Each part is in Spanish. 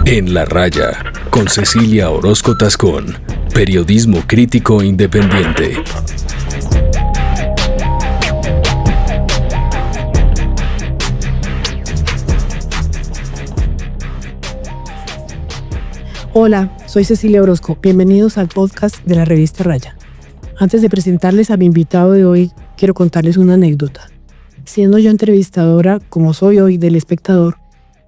En la Raya, con Cecilia Orozco Tascón, periodismo crítico e independiente. Hola, soy Cecilia Orozco. Bienvenidos al podcast de la revista Raya. Antes de presentarles a mi invitado de hoy, quiero contarles una anécdota. Siendo yo entrevistadora, como soy hoy, del Espectador,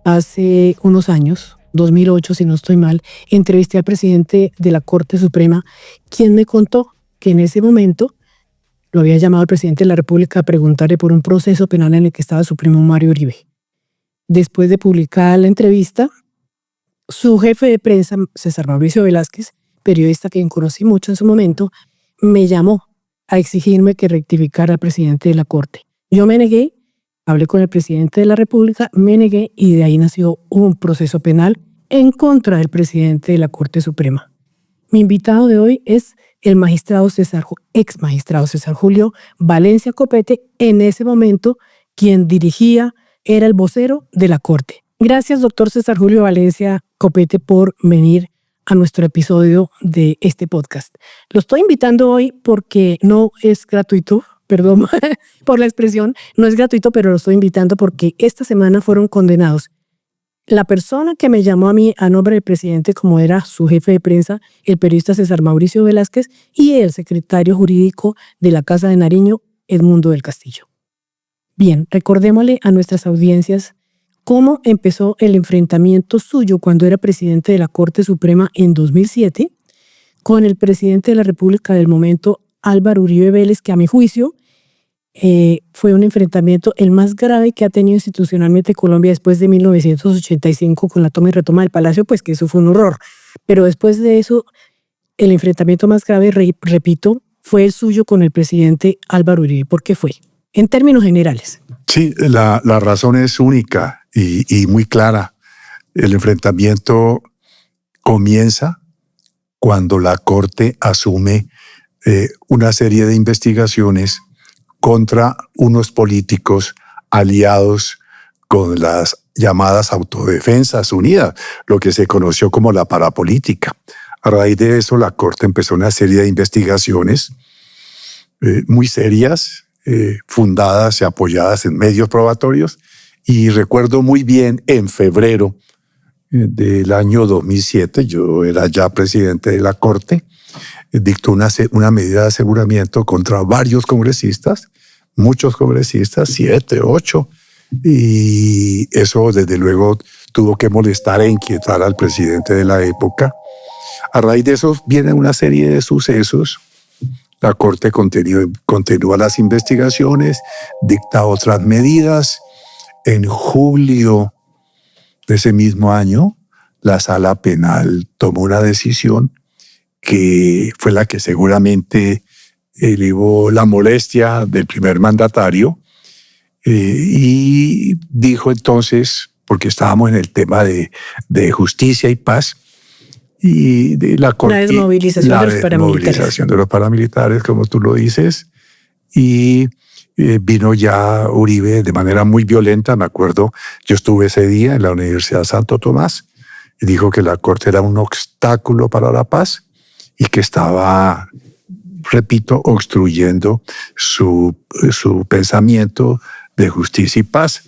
hace unos años, 2008 si no estoy mal, entrevisté al presidente de la Corte Suprema, quien me contó que en ese momento lo había llamado el presidente de la República a preguntarle por un proceso penal en el que estaba su primo Mario Uribe. Después de publicar la entrevista, su jefe de prensa, César Mauricio Velázquez, periodista que conocí mucho en su momento, me llamó a exigirme que rectificara al presidente de la Corte. Yo me negué, hablé con el presidente de la República, me negué y de ahí nació un proceso penal en contra del presidente de la Corte Suprema. Mi invitado de hoy es el ex magistrado César Julio Valencia Copete, en ese momento quien dirigía, era el vocero de la Corte. Gracias, doctor César Julio Valencia Copete, por venir a nuestro episodio de este podcast. Lo estoy invitando hoy porque no es gratuito, perdón por la expresión, no es gratuito, pero lo estoy invitando porque esta semana fueron condenados la persona que me llamó a mí a nombre del presidente, como era su jefe de prensa, el periodista César Mauricio Velázquez, y el secretario jurídico de la Casa de Nariño, Edmundo del Castillo. Bien, recordémosle a nuestras audiencias cómo empezó el enfrentamiento suyo cuando era presidente de la Corte Suprema en 2007 con el presidente de la República del momento, Álvaro Uribe Vélez, que a mi juicio fue un enfrentamiento el más grave que ha tenido institucionalmente Colombia después de 1985 con la toma y retoma del Palacio, pues que eso fue un horror. Pero después de eso, el enfrentamiento más grave, repito, fue el suyo con el presidente Álvaro Uribe. ¿Por qué fue? En términos generales. Sí, la razón es única y muy clara. El enfrentamiento comienza cuando la Corte asume una serie de investigaciones contra unos políticos aliados con las llamadas Autodefensas Unidas, lo que se conoció como la parapolítica. A raíz de eso, la Corte empezó una serie de investigaciones muy serias, fundadas y apoyadas en medios probatorios, y recuerdo muy bien, en febrero del año 2007, yo era ya presidente de la Corte, dictó una medida de aseguramiento contra varios congresistas, muchos congresistas, 7, 8, y eso desde luego tuvo que molestar e inquietar al presidente de la época. A raíz de eso viene una serie de sucesos. La Corte continúa las investigaciones, dicta otras medidas. En julio de ese mismo año, la Sala Penal tomó una decisión que fue la que seguramente elevó la molestia del primer mandatario, y dijo entonces, porque estábamos en el tema de justicia y paz, y de la Corte, la desmovilización de los paramilitares. La desmovilización de los paramilitares, como tú lo dices, y vino ya Uribe de manera muy violenta. Me acuerdo, yo estuve ese día en la Universidad Santo Tomás, y dijo que la Corte era un obstáculo para la paz y que estaba, repito, obstruyendo su pensamiento de justicia y paz.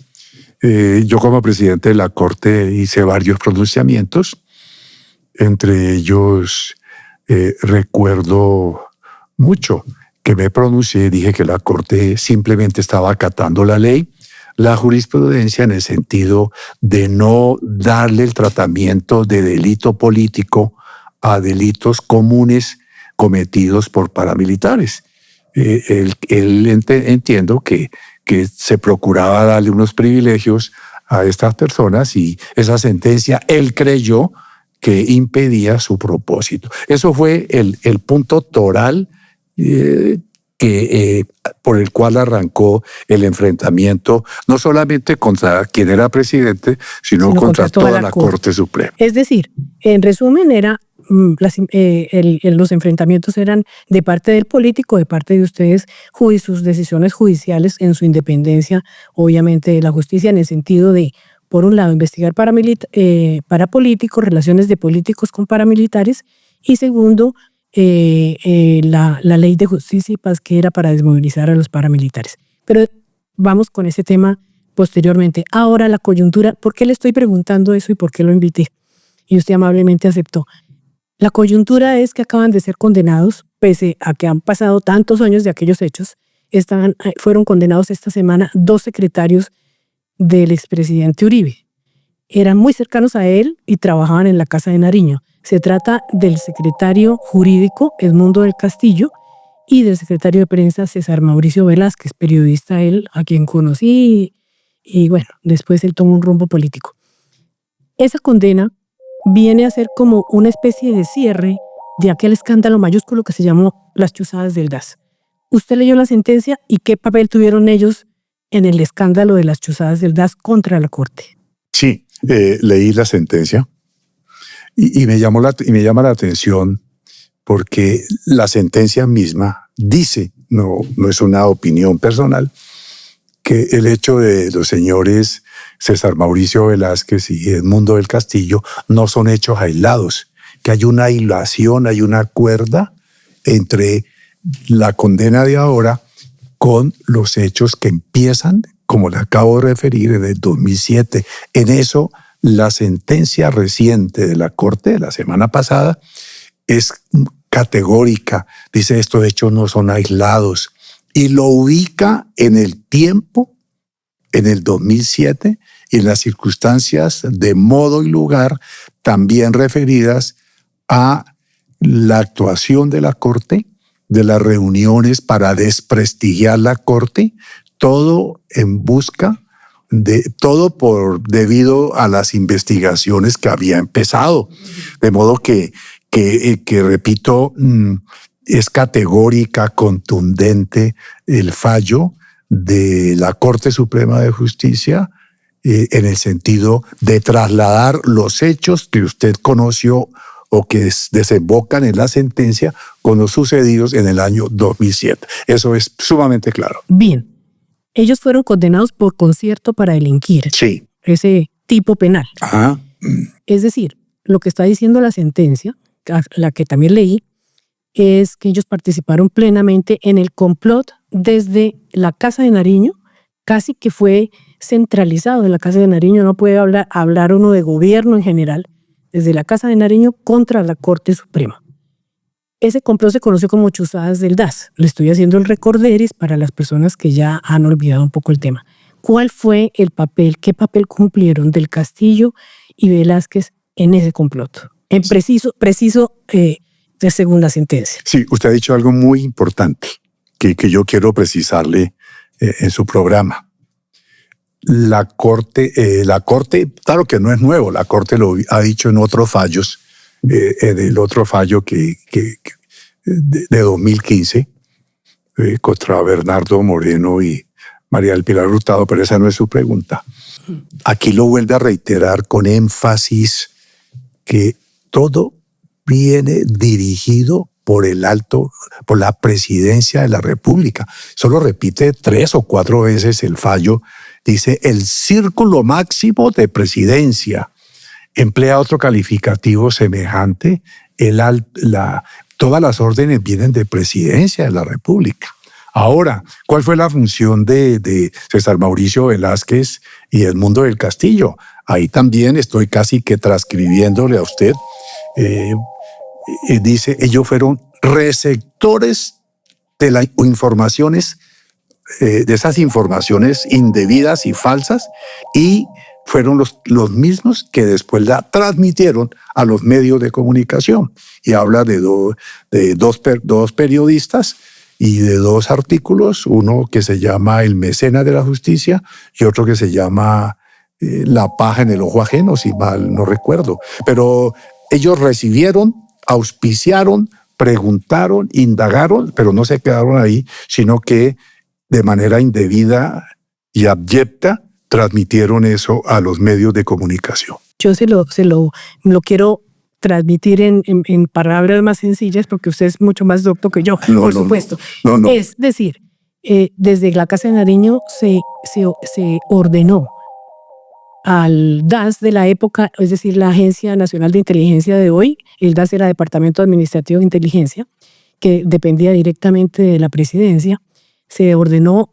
Yo como presidente de la Corte hice varios pronunciamientos. Entre ellos recuerdo mucho que me pronuncié y dije que la Corte simplemente estaba acatando la ley, la jurisprudencia, en el sentido de no darle el tratamiento de delito político a delitos comunes cometidos por paramilitares. Entiendo que se procuraba darle unos privilegios a estas personas, y esa sentencia él creyó que impedía su propósito. Eso fue el punto toral por el cual arrancó el enfrentamiento, no solamente contra quien era presidente, sino contra toda la Corte Suprema. Es decir, en resumen, los enfrentamientos eran de parte del político, de parte de ustedes, sus decisiones judiciales en su independencia, obviamente de la justicia, en el sentido de por un lado, investigar parapolíticos, relaciones de políticos con paramilitares, y segundo, la ley de justicia y paz, que era para desmovilizar a los paramilitares. Pero vamos con ese tema posteriormente. Ahora la coyuntura, ¿por qué le estoy preguntando eso y por qué lo invité? Y usted amablemente aceptó. La coyuntura es que acaban de ser condenados, pese a que han pasado tantos años de aquellos hechos. Fueron condenados esta semana 2 secretarios del expresidente Uribe. Eran muy cercanos a él y trabajaban en la Casa de Nariño. Se trata del secretario jurídico Edmundo del Castillo y del secretario de prensa César Mauricio Velázquez, periodista él, a quien conocí, y bueno, después él tomó un rumbo político. Esa condena viene a ser como una especie de cierre de aquel escándalo mayúsculo que se llamó las chuzadas del DAS. ¿Usted leyó la sentencia y qué papel tuvieron ellos en el escándalo de las chuzadas del DAS contra la Corte? Sí, leí la sentencia y me llama la atención porque la sentencia misma dice, no es una opinión personal, que el hecho de los señores César Mauricio Velázquez y Edmundo del Castillo no son hechos aislados, que hay una hilación, hay una cuerda entre la condena de ahora con los hechos que empiezan, como le acabo de referir, en el 2007. En eso, la sentencia reciente de la Corte de la semana pasada es categórica. Dice, estos hechos no son aislados. Y lo ubica en el tiempo, en el 2007, y en las circunstancias de modo y lugar también referidas a la actuación de la Corte, de las reuniones para desprestigiar la Corte, todo en busca de todo debido a las investigaciones que había empezado. De modo que repito, es categórica, contundente el fallo de la Corte Suprema de Justicia en el sentido de trasladar los hechos que usted conoció o que desembocan en la sentencia con los sucedidos en el año 2007. Eso es sumamente claro. Bien, ellos fueron condenados por concierto para delinquir. Sí. Ese tipo penal. Ajá. Es decir, lo que está diciendo la sentencia, la que también leí, es que ellos participaron plenamente en el complot desde la Casa de Nariño, casi que fue centralizado en la Casa de Nariño. No puede hablar uno de gobierno en general, desde la Casa de Nariño contra la Corte Suprema. Ese complot se conoció como chuzadas del DAS. Le estoy haciendo el recorderis para las personas que ya han olvidado un poco el tema. ¿Cuál fue el papel, qué papel cumplieron del Castillo y Velázquez en ese complot? En preciso de segunda sentencia. Sí, usted ha dicho algo muy importante que yo quiero precisarle en su programa. La Corte, claro que no es nuevo, la Corte lo ha dicho en otros fallos, en el otro fallo de 2015 contra Bernardo Moreno y María del Pilar Hurtado, pero esa no es su pregunta. Aquí lo vuelve a reiterar con énfasis que todo viene dirigido por la Presidencia de la República. Solo repite 3 o 4 veces el fallo. Dice, el círculo máximo de presidencia. Emplea otro calificativo semejante. Todas las órdenes vienen de Presidencia de la República. Ahora, ¿cuál fue la función de César Mauricio Velázquez y Edmundo del Castillo? Ahí también estoy casi que transcribiéndole a usted. Dice, ellos fueron receptores de las informaciones, de esas informaciones indebidas y falsas, y fueron los mismos que después la transmitieron a los medios de comunicación. Y habla de dos periodistas y de 2 artículos, uno que se llama El Mecenas de la Justicia y otro que se llama La paja en el ojo ajeno, si mal no recuerdo. Pero ellos recibieron, auspiciaron, preguntaron, indagaron, pero no se quedaron ahí, sino que de manera indebida y abyecta transmitieron eso a los medios de comunicación. Yo se lo quiero transmitir en palabras más sencillas, porque usted es mucho más docto que yo, por supuesto. No. Es decir, desde la Casa de Nariño se ordenó al DAS de la época, es decir, la Agencia Nacional de Inteligencia de hoy. El DAS era Departamento Administrativo de Inteligencia, que dependía directamente de la presidencia. Se ordenó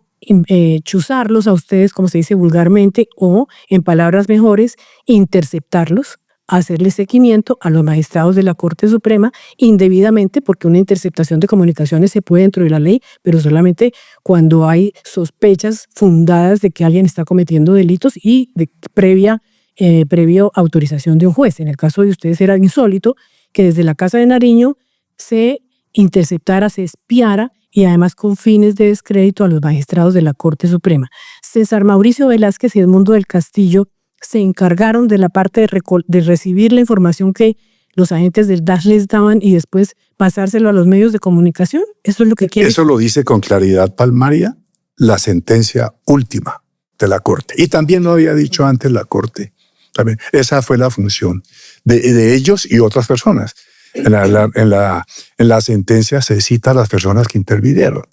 chuzarlos a ustedes, como se dice vulgarmente, o, en palabras mejores, interceptarlos, hacerle seguimiento a los magistrados de la Corte Suprema indebidamente, porque una interceptación de comunicaciones se puede dentro de la ley, pero solamente cuando hay sospechas fundadas de que alguien está cometiendo delitos y de previo autorización de un juez. En el caso de ustedes era insólito que desde la Casa de Nariño se interceptara, se espiara, y además con fines de descrédito a los magistrados de la Corte Suprema. César Mauricio Velázquez y Edmundo del Castillo se encargaron de la parte de recibir la información que los agentes del DAS les daban y después pasárselo a los medios de comunicación. ¿Eso es lo que quiere? Eso lo dice con claridad Palmaria, la sentencia última de la Corte. Y también lo había dicho antes la Corte. También, esa fue la función de ellos y otras personas. En la sentencia se cita a las personas que intervinieron.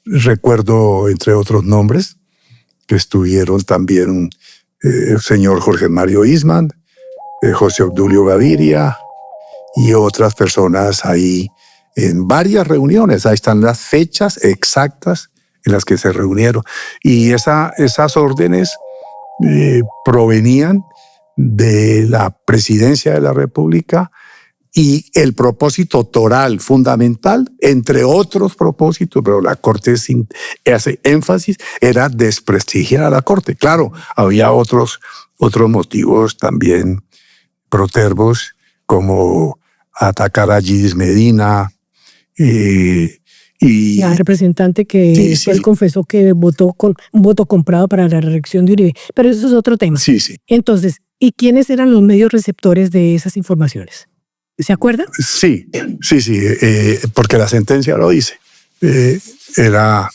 Recuerdo, entre otros nombres, que estuvieron también el señor Jorge Mario Isman, José Obdulio Gaviria y otras personas ahí en varias reuniones. Ahí están las fechas exactas en las que se reunieron. Y esas órdenes provenían de la Presidencia de la República, y el propósito toral fundamental, entre otros propósitos, pero la Corte hace énfasis, era desprestigiar a la Corte. Claro, había otros motivos también protervos, como atacar a Gidis Medina. Y la representante que él confesó que votó con un voto comprado para la reelección de Uribe. Pero eso es otro tema. Sí, sí. Entonces, ¿y quiénes eran los medios receptores de esas informaciones? ¿Se acuerda? Sí, porque la sentencia lo dice. Era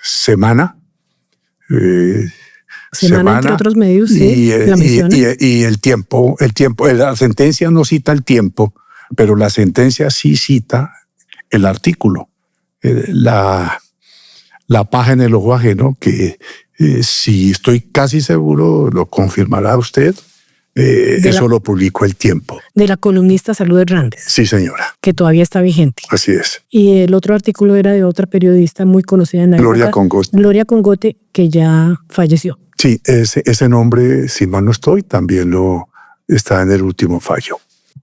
Semana. Semana, entre otros medios, sí, la menciona. Y el tiempo, la sentencia no cita el tiempo, pero la sentencia sí cita el artículo. La paja en el ojo ajeno, que si estoy casi seguro, lo confirmará usted. Eso lo publicó El Tiempo. De la columnista Salud Hernández. Sí, señora. Que todavía está vigente. Así es. Y el otro artículo era de otra periodista muy conocida en la época, Gloria Congote, que ya falleció. Sí, ese nombre, si mal no estoy, también está en el último fallo.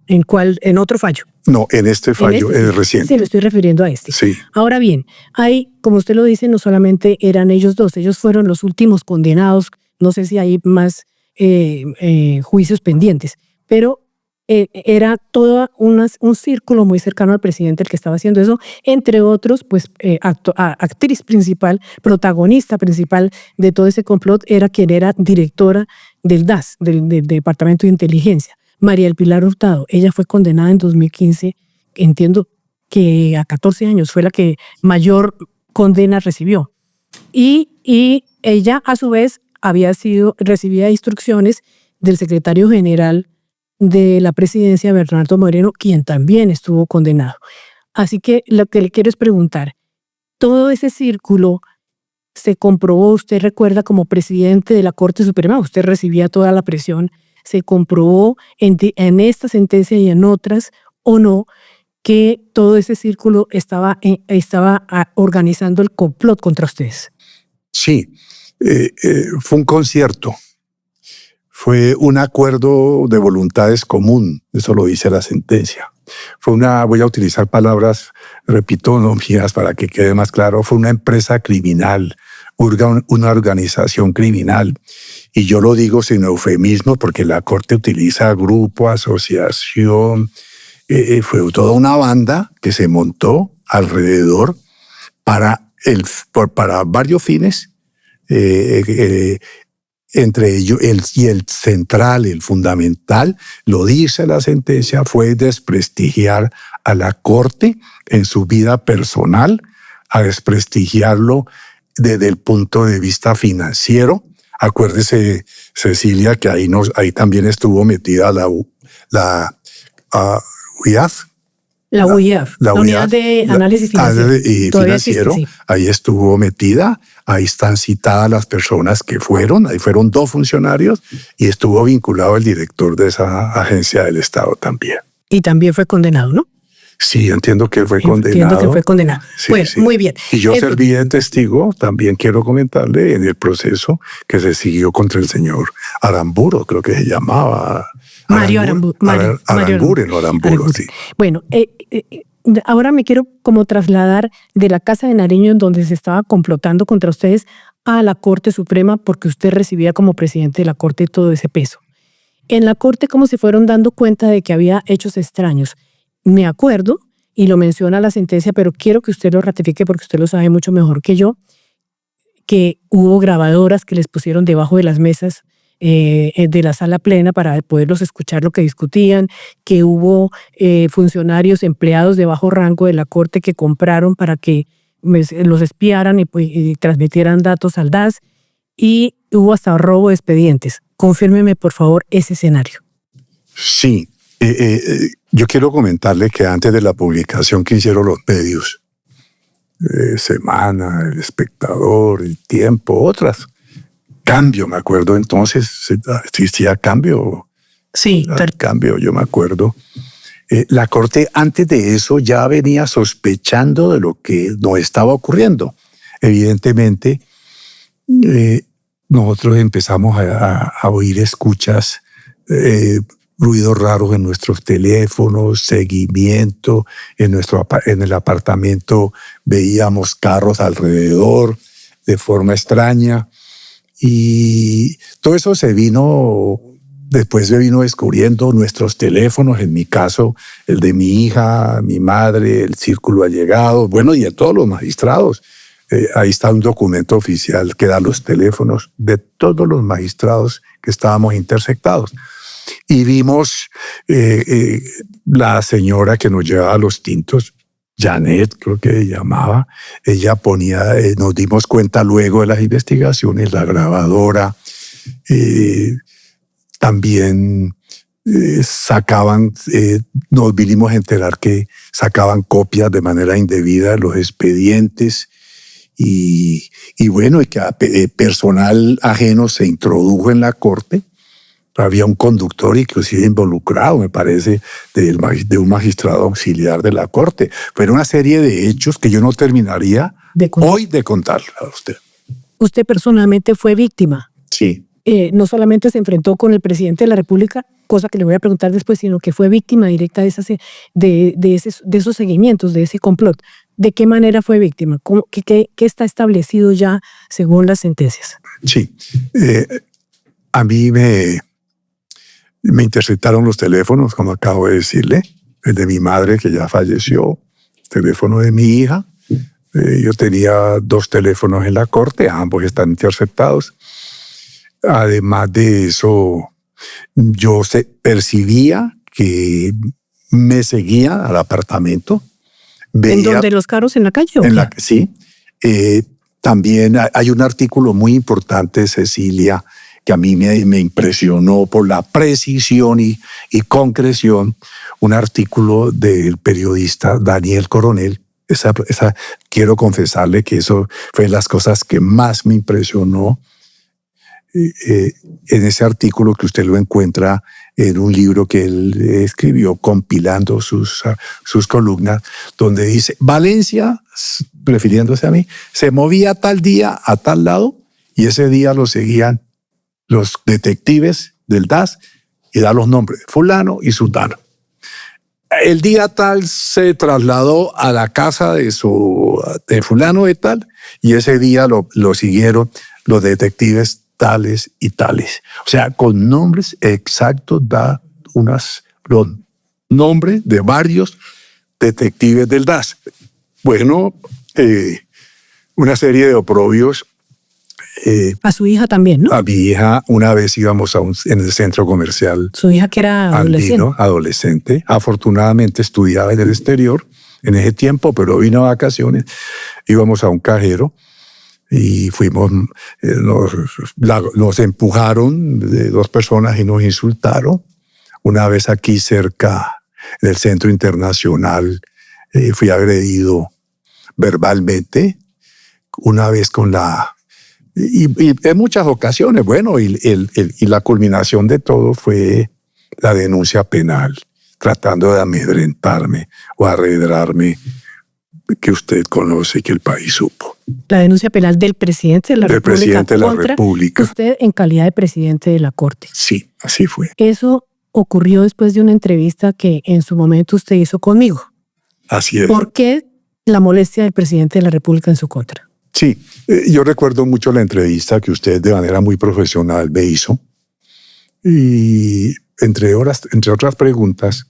¿En cuál? ¿En otro fallo? No, en este fallo, en el reciente. Sí, me estoy refiriendo a este. Sí. Ahora bien, como usted lo dice, no solamente eran ellos dos, ellos fueron los últimos condenados. No sé si hay más juicios pendientes, pero era todo un círculo muy cercano al presidente el que estaba haciendo eso, entre otros, pues actriz principal, protagonista principal de todo ese complot era quien era directora del DAS, del Departamento de Inteligencia, María del Pilar Hurtado. Ella fue condenada en 2015, entiendo que a 14 años, fue la que mayor condena recibió. Y ella, a su vez, recibía instrucciones del secretario general de la presidencia, Bernardo Moreno, quien también estuvo condenado. Así que lo que le quiero es preguntar, todo ese círculo se comprobó, usted recuerda, como presidente de la Corte Suprema, usted recibía toda la presión, se comprobó en esta sentencia y en otras, o no, que todo ese círculo estaba organizando el complot contra ustedes. Sí. Fue un concierto, fue un acuerdo de voluntades común, eso lo dice la sentencia. Voy a utilizar palabras, repito, no mías para que quede más claro, fue una empresa criminal, una organización criminal. Y yo lo digo sin eufemismo porque la Corte utiliza grupo, asociación, fue toda una banda que se montó alrededor para varios fines. Entre ellos, el central, el fundamental, lo dice la sentencia, fue desprestigiar a la Corte en su vida personal, a desprestigiarlo desde el punto de vista financiero. Acuérdese, Cecilia, que ahí también estuvo metida la UIAF, La UIAF, la Unidad de Análisis Financiero. Financiero. Existe, sí. Ahí estuvo metida, ahí están citadas las personas que fueron, ahí fueron 2 funcionarios y estuvo vinculado el director de esa agencia del Estado también. Y también fue condenado, ¿no? Sí, entiendo que él fue condenado. Entiendo que fue condenado. Sí, bueno, sí. Muy bien. Y yo serví de testigo, también quiero comentarle, en el proceso que se siguió contra el señor Aramburu, creo que se llamaba. Mario Aramburu. Aramburu, sí. Bueno, ahora me quiero como trasladar de la Casa de Nariño, en donde se estaba complotando contra ustedes, a la Corte Suprema, porque usted recibía como presidente de la Corte todo ese peso. En la Corte, ¿cómo se fueron dando cuenta de que había hechos extraños? Me acuerdo, y lo menciona la sentencia, pero quiero que usted lo ratifique porque usted lo sabe mucho mejor que yo, que hubo grabadoras que les pusieron debajo de las mesas de la sala plena para poderlos escuchar lo que discutían, que hubo funcionarios, empleados de bajo rango de la Corte que compraron para que los espiaran y transmitieran datos al DAS, y hubo hasta robo de expedientes. Confírmeme, por favor, ese escenario. Sí. Yo quiero comentarle que antes de la publicación que hicieron los medios, Semana, El Espectador, El Tiempo, otras, Cambio, me acuerdo entonces, existía Cambio. Sí, Cambio, yo me acuerdo. La Corte antes de eso ya venía sospechando de lo que nos estaba ocurriendo. Evidentemente, nosotros empezamos a oír escuchas, ruidos raros en nuestros teléfonos, seguimiento, en el apartamento veíamos carros alrededor de forma extraña, y todo eso después se vino descubriendo nuestros teléfonos, en mi caso el de mi hija, mi madre, el círculo allegado, bueno, y de todos los magistrados. Ahí está un documento oficial que da los teléfonos de todos los magistrados que estábamos interceptados. Y vimos la señora que nos llevaba los tintos, Janet, creo que se llamaba, ella ponía, nos dimos cuenta luego de las investigaciones, la grabadora, también sacaban, nos vinimos a enterar que sacaban copias de manera indebida de los expedientes, y bueno, y que personal ajeno se introdujo en la Corte. Había un conductor inclusive involucrado, me parece, de un magistrado auxiliar de la Corte. Fue una serie de hechos que yo no terminaría hoy de contarle a usted. ¿Usted personalmente fue víctima? Sí. No solamente se enfrentó con el presidente de la República, cosa que le voy a preguntar después, sino que fue víctima directa de esos seguimientos, de ese complot. ¿De qué manera fue víctima? ¿Qué está establecido ya según las sentencias? Sí. A mí me interceptaron los teléfonos, como acabo de decirle, el de mi madre, que ya falleció, el teléfono de mi hija. Yo tenía 2 teléfonos en la Corte, ambos están interceptados. Además de eso, yo percibía que me seguía al apartamento. ¿En donde los carros en la calle? Sí. También hay un artículo muy importante, Cecilia, que a mí me impresionó por la precisión y concreción, un artículo del periodista Daniel Coronel. Quiero confesarle que eso fue de las cosas que más me impresionó en ese artículo, que usted lo encuentra en un libro que él escribió compilando sus columnas, donde dice: Valencia, refiriéndose a mí, se movía tal día a tal lado, y ese día lo seguían los detectives del DAS, y da los nombres, fulano y sultano. El día tal se trasladó a la casa de fulano de tal, y ese día lo siguieron los detectives tales y tales. O sea, con nombres exactos da los nombres de varios detectives del DAS. Bueno, una serie de oprobios. A su hija también, ¿no? A mi hija, una vez íbamos en el centro comercial. Su hija, que era adolescente. Afortunadamente estudiaba en el exterior en ese tiempo, pero vino a vacaciones. Íbamos a un cajero y fuimos, nos empujaron de 2 personas y nos insultaron. Una vez aquí cerca, en el Centro Internacional fui agredido verbalmente, una vez con la... Y en muchas ocasiones, bueno, y la culminación de todo fue la denuncia penal, tratando de amedrentarme o arredrarme, que usted conoce, que el país supo. La denuncia penal del presidente de la República. Del presidente de la contra República. Usted en calidad de presidente de la Corte. Sí, así fue. Eso ocurrió después de una entrevista que en su momento usted hizo conmigo. Así es. ¿Por qué la molestia del presidente de la República en su contra? Sí, yo recuerdo mucho la entrevista que usted de manera muy profesional me hizo. Y entre otras preguntas,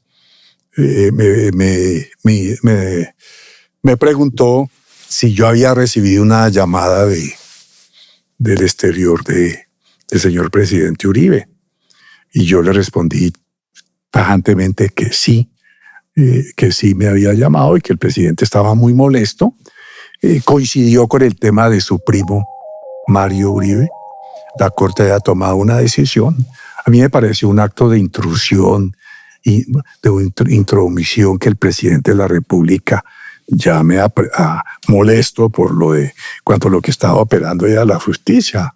me preguntó si yo había recibido una llamada del exterior del señor presidente Uribe. Y yo le respondí tajantemente que sí me había llamado y que el presidente estaba muy molesto. Coincidió con el tema de su primo Mario Uribe. La Corte había tomado una decisión. A mí me pareció un acto de intrusión y de intromisión que el presidente de la República llame a molesto por lo que estaba operando era la justicia,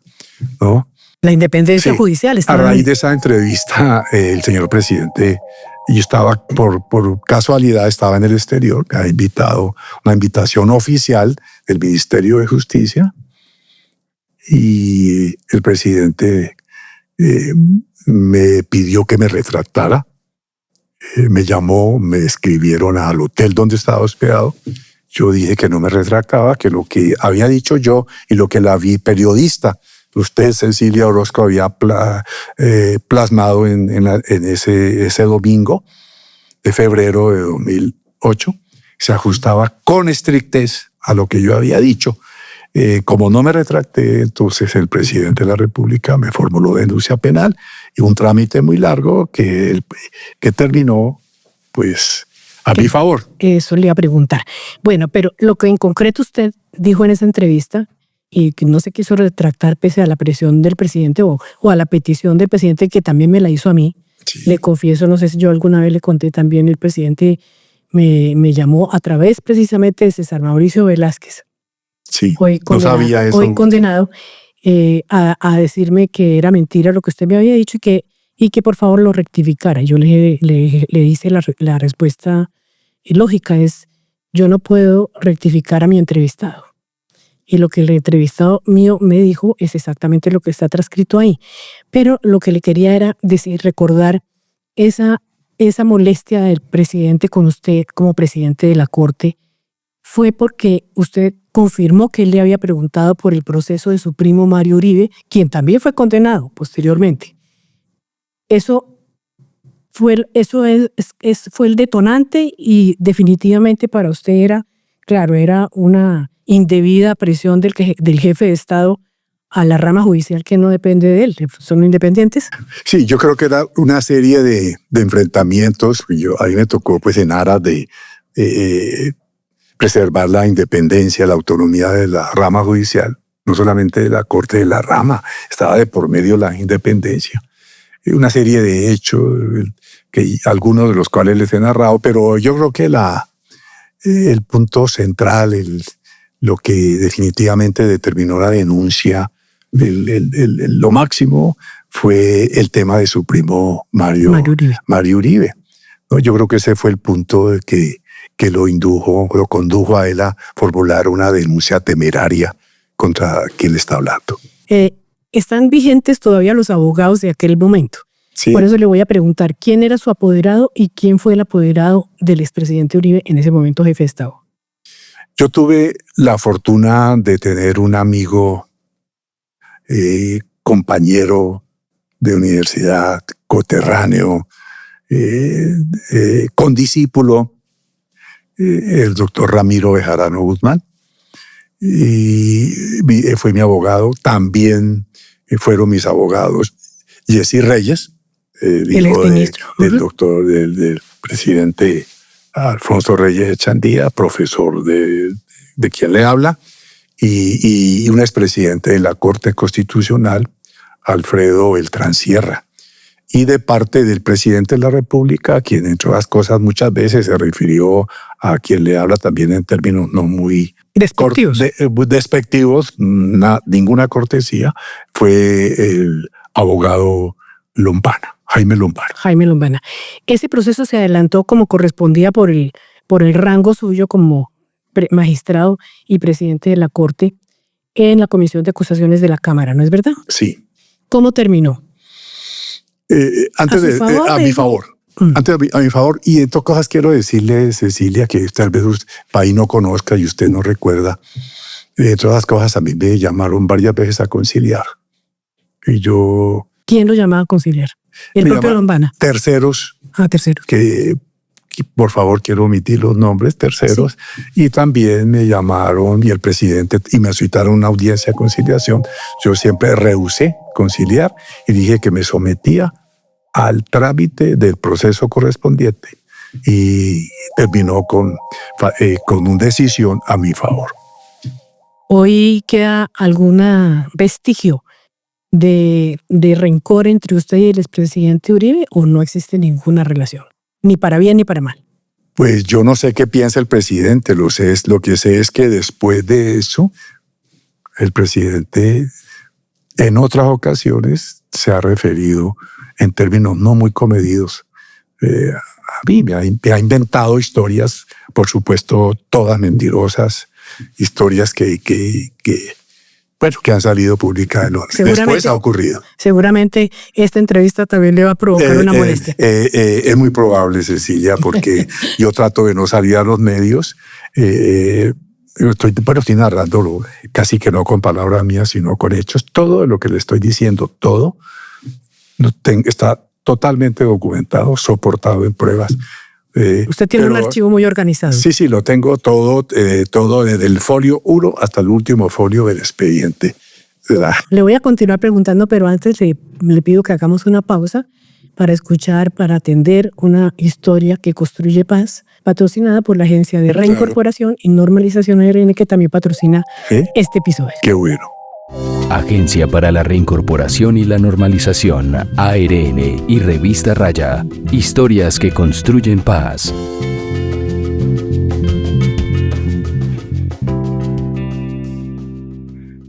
¿no? La independencia judicial. A raíz de esa entrevista, el señor presidente, yo estaba, por casualidad, estaba en el exterior, me ha invitado una invitación oficial del Ministerio de Justicia, y el presidente me pidió que me retractara. Me llamó, me escribieron al hotel donde estaba hospedado. Yo dije que no me retractaba, que lo que había dicho yo y lo que la periodista, usted, Cecilia Orozco, había plasmado en ese domingo de febrero de 2008, se ajustaba con estrictez a lo que yo había dicho. Como no me retracté, entonces el presidente de la República me formuló denuncia penal y un trámite muy largo que terminó, pues, a mi favor. Eso le iba a preguntar. Bueno, pero lo que en concreto usted dijo en esa entrevista y que no se quiso retractar pese a la presión del presidente o a la petición del presidente, que también me la hizo a mí. Sí. Le confieso, no sé si yo alguna vez le conté también, el presidente me llamó a través precisamente de César Mauricio Velázquez. Sí, hoy condenado, no sabía eso. Hoy condenado a decirme que era mentira lo que usted me había dicho y que por favor lo rectificara. Yo le hice la respuesta lógica, es: yo no puedo rectificar a mi entrevistado. Y lo que el entrevistado mío me dijo es exactamente lo que está transcrito ahí. Pero lo que le quería era recordar esa molestia del presidente con usted como presidente de la Corte fue porque usted confirmó que él le había preguntado por el proceso de su primo Mario Uribe, quien también fue condenado posteriormente. Eso fue el detonante y definitivamente para usted era una indebida presión del jefe de Estado a la rama judicial que no depende de él. ¿Son independientes? Sí, yo creo que era una serie de enfrentamientos. A mí me tocó, pues, en aras de preservar la independencia, la autonomía de la rama judicial, no solamente de la Corte, de la rama, estaba de por medio la independencia. Una serie de hechos, que algunos de los cuales les he narrado, pero yo creo que el punto central, lo que definitivamente determinó la denuncia, lo máximo, fue el tema de su primo Mario Uribe. ¿No? Yo creo que ese fue el punto que lo condujo a él a formular una denuncia temeraria contra quien le está hablando. Están vigentes todavía los abogados de aquel momento. Sí. Por eso le voy a preguntar, ¿quién era su apoderado y quién fue el apoderado del expresidente Uribe en ese momento jefe de Estado? Yo tuve la fortuna de tener un amigo, compañero de universidad, coterráneo, condiscípulo, el doctor Ramiro Bejarano Guzmán, y fue mi abogado. También fueron mis abogados Jesse Reyes, el hijo del presidente Alfonso Reyes Echandía, profesor de quien le habla, y un expresidente de la Corte Constitucional, Alfredo Beltrán Sierra. y de parte del presidente de la República, quien entre otras cosas muchas veces se refirió a quien le habla también en términos no muy despectivos, ninguna cortesía, fue el abogado Lombana, Jaime Lombana. Jaime Lombana. Ese proceso se adelantó como correspondía por el rango suyo como magistrado y presidente de la Corte en la Comisión de Acusaciones de la Cámara, ¿no es verdad? Sí. ¿Cómo terminó? Antes a mi favor. Antes a mi favor, y entre cosas quiero decirle, Cecilia, que tal vez usted ahí no conozca y usted no recuerda. Entre otras cosas, a mí me llamaron varias veces a conciliar. Y yo... ¿Quién lo llamaba a conciliar? ¿El propio Lombana? Terceros. Terceros. Que por favor quiero omitir los nombres, terceros. Sí. Y también me llamaron y el presidente y me citaron una audiencia de conciliación. Yo siempre rehusé conciliar y dije que me sometía al trámite del proceso correspondiente y terminó con una decisión a mi favor. ¿Hoy queda algún vestigio de rencor entre usted y el expresidente Uribe o no existe ninguna relación? Ni para bien ni para mal. Pues yo no sé qué piensa el presidente. Lo que sé es que después de eso, el presidente en otras ocasiones se ha referido en términos no muy comedidos. A mí me ha inventado historias, por supuesto, todas mentirosas, historias que han salido publicadas en Londres. Después ha ocurrido. Seguramente esta entrevista también le va a provocar una molestia. Es muy probable, Cecilia, porque yo trato de no salir a los medios. Estoy narrándolo casi que no con palabras mías, sino con hechos. Todo lo que le estoy diciendo, todo, está totalmente documentado, soportado en pruebas. Usted tiene un archivo muy organizado. Sí, lo tengo todo desde el folio 1 hasta el último folio del expediente. Le voy a continuar preguntando, pero antes le pido que hagamos una pausa para escuchar, para atender una historia que construye paz, patrocinada por la Agencia de Reincorporación y Normalización ARN, que también patrocina este episodio. Qué bueno. Agencia para la Reincorporación y la Normalización, ARN y Revista Raya. Historias que construyen paz.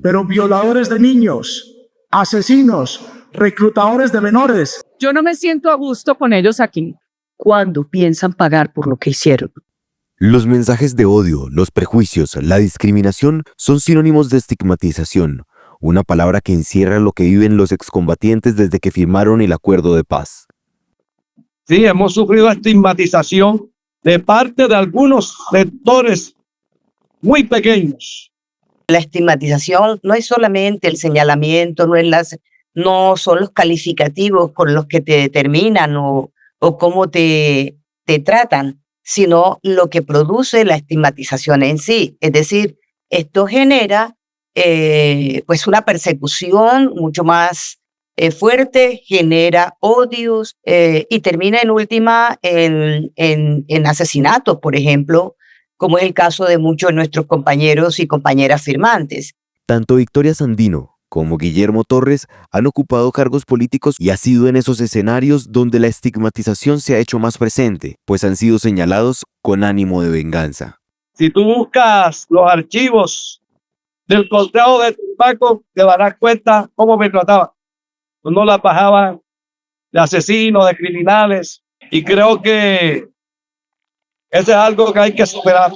Pero violadores de niños, asesinos, reclutadores de menores. Yo no me siento a gusto con ellos aquí. ¿Cuándo piensan pagar por lo que hicieron? Los mensajes de odio, los prejuicios, la discriminación son sinónimos de estigmatización, una palabra que encierra lo que viven los excombatientes desde que firmaron el acuerdo de paz. Sí, hemos sufrido estigmatización de parte de algunos sectores muy pequeños. La estigmatización no es solamente el señalamiento, no son los calificativos con los que te determinan o cómo te tratan, sino lo que produce la estigmatización en sí. Es decir, esto genera pues una persecución mucho más fuerte, genera odios y termina en última en asesinatos, por ejemplo, como es el caso de muchos de nuestros compañeros y compañeras firmantes. Tanto Victoria Sandino como Guillermo Torres han ocupado cargos políticos y ha sido en esos escenarios donde la estigmatización se ha hecho más presente, pues han sido señalados con ánimo de venganza. Si tú buscas los archivos del Consejo de Tumaco, te darás cuenta cómo me trataban. No las bajaban de asesinos, de criminales, y creo que eso es algo que hay que superar.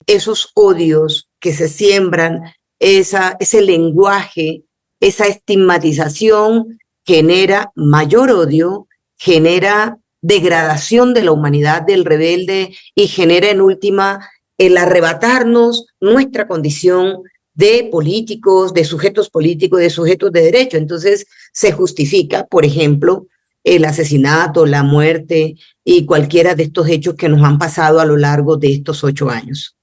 Esos odios que se siembran, ese lenguaje, esa estigmatización genera mayor odio, genera degradación de la humanidad del rebelde y genera en última el arrebatarnos nuestra condición de políticos, de sujetos políticos, de sujetos de derecho. Entonces se justifica, por ejemplo, el asesinato, la muerte y cualquiera de estos hechos que nos han pasado a lo largo de estos 8 años.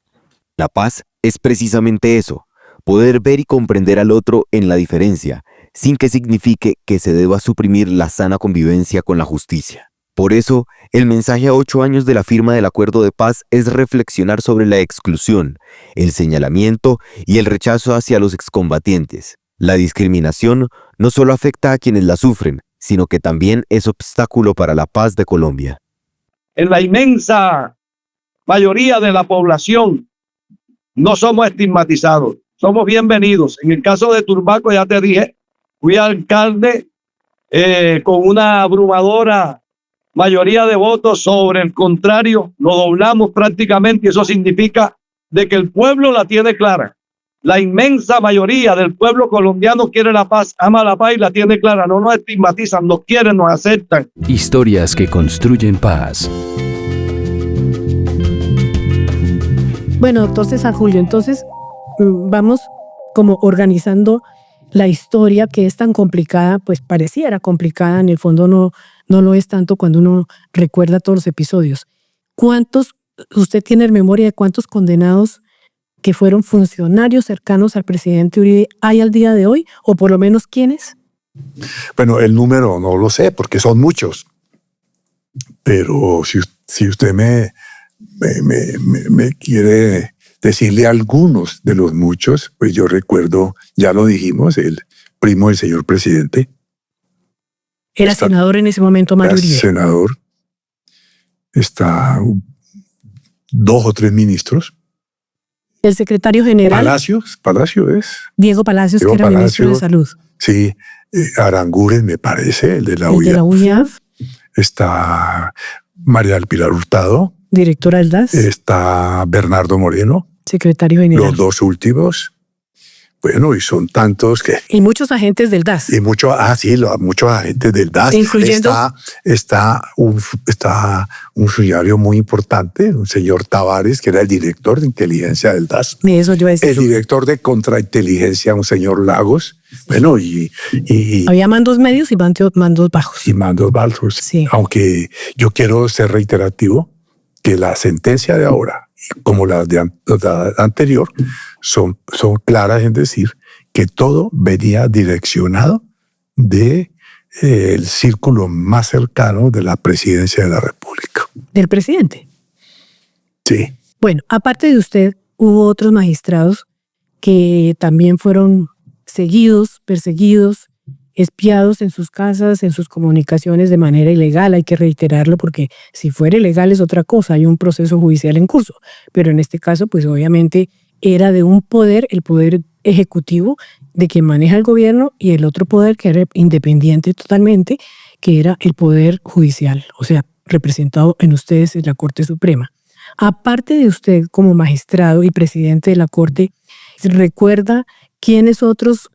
La paz es precisamente eso, poder ver y comprender al otro en la diferencia, sin que signifique que se deba suprimir la sana convivencia con la justicia. Por eso, el mensaje a 8 años de la firma del acuerdo de paz es reflexionar sobre la exclusión, el señalamiento y el rechazo hacia los excombatientes. La discriminación no solo afecta a quienes la sufren, sino que también es obstáculo para la paz de Colombia. En la inmensa mayoría de la población no somos estigmatizados, somos bienvenidos. En el caso de Turbaco, ya te dije, fui alcalde con una abrumadora mayoría de votos. Sobre el contrario, lo doblamos prácticamente, y eso significa de que el pueblo la tiene clara. La inmensa mayoría del pueblo colombiano quiere la paz, ama la paz y la tiene clara. No nos estigmatizan, nos quieren, nos aceptan. Historias que construyen paz. Bueno, doctor César Julio, entonces vamos como organizando la historia, que es tan complicada, pues pareciera complicada, en el fondo no lo es tanto cuando uno recuerda todos los episodios. ¿Cuántos, usted tiene en memoria de cuántos condenados que fueron funcionarios cercanos al presidente Uribe hay al día de hoy? O por lo menos, ¿quiénes? Bueno, el número no lo sé porque son muchos. Pero si usted me quiere decirle algunos de los muchos, pues yo recuerdo, ya lo dijimos, el primo del señor presidente. Era senador en ese momento, Mario Uribe. Senador. Está 2 o 3 ministros. El secretario general. Palacio es. Diego Palacios, que era ministro de Salud. Sí, Aranguren, me parece, el de la UIAF. De la UIAF. Está María del Pilar Hurtado. Directora del DAS. Está Bernardo Moreno. Secretario general. Los 2 últimos. Bueno, y son tantos que... Y muchos agentes del DAS. Y muchos agentes del DAS. Incluyendo... Está un funcionario muy importante, un señor Tavares, que era el director de inteligencia del DAS. Eso yo decía. El director de contrainteligencia, un señor Lagos. Bueno, y había mandos medios y mandos bajos. Y mandos bajos. Sí. Aunque yo quiero ser reiterativo, que la sentencia de ahora, como la anterior, son claras en decir que todo venía direccionado del círculo más cercano de la presidencia de la República. ¿Del presidente? Sí. Bueno, aparte de usted, hubo otros magistrados que también fueron seguidos, perseguidos, espiados en sus casas, en sus comunicaciones de manera ilegal. Hay que reiterarlo porque si fuera ilegal es otra cosa, hay un proceso judicial en curso. Pero en este caso, pues obviamente era de un poder, el poder ejecutivo de quien maneja el gobierno, y el otro poder que era independiente totalmente, que era el poder judicial, o sea, representado en ustedes en la Corte Suprema. Aparte de usted como magistrado y presidente de la Corte, ¿recuerda